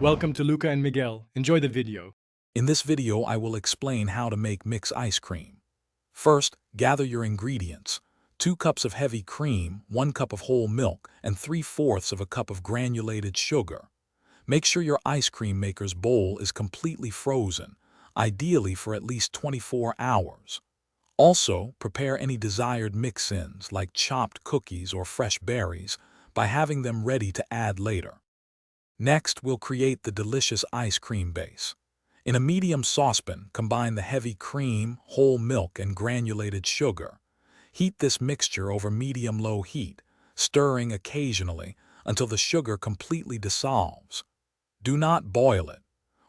Welcome to Luca and Miguel. Enjoy the video. In this video, I will explain how to make mix ice cream. First, gather your ingredients. 2 cups of heavy cream, 1 cup of whole milk, and 3/4 of a cup of granulated sugar. Make sure your ice cream maker's bowl is completely frozen, ideally for at least 24 hours. Also, prepare any desired mix-ins like chopped cookies or fresh berries by having them ready to add later. Next, we'll create the delicious ice cream base. In a medium saucepan, combine the heavy cream, whole milk, and granulated sugar. Heat this mixture over medium-low heat, stirring occasionally until the sugar completely dissolves. Do not boil it.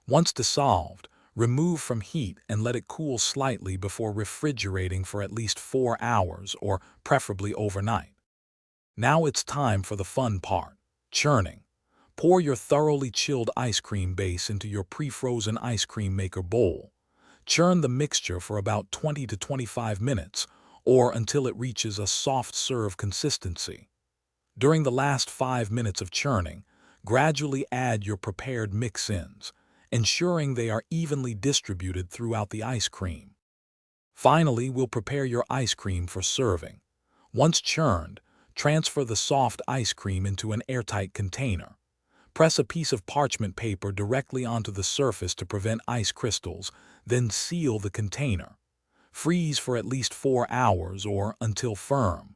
Once dissolved, remove from heat and let it cool slightly before refrigerating for at least 4 hours or preferably overnight. Now it's time for the fun part, churning. Pour your thoroughly chilled ice cream base into your pre-frozen ice cream maker bowl. Churn the mixture for about 20 to 25 minutes or until it reaches a soft serve consistency. During the last 5 minutes of churning, gradually add your prepared mix-ins, ensuring they are evenly distributed throughout the ice cream. Finally, we'll prepare your ice cream for serving. Once churned, transfer the soft ice cream into an airtight container. Press a piece of parchment paper directly onto the surface to prevent ice crystals, then seal the container. Freeze for at least 4 hours or until firm.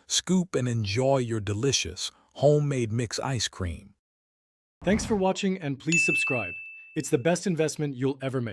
Scoop and enjoy your delicious, homemade mix ice cream. Thanks for watching and please subscribe. It's the best investment you'll ever make.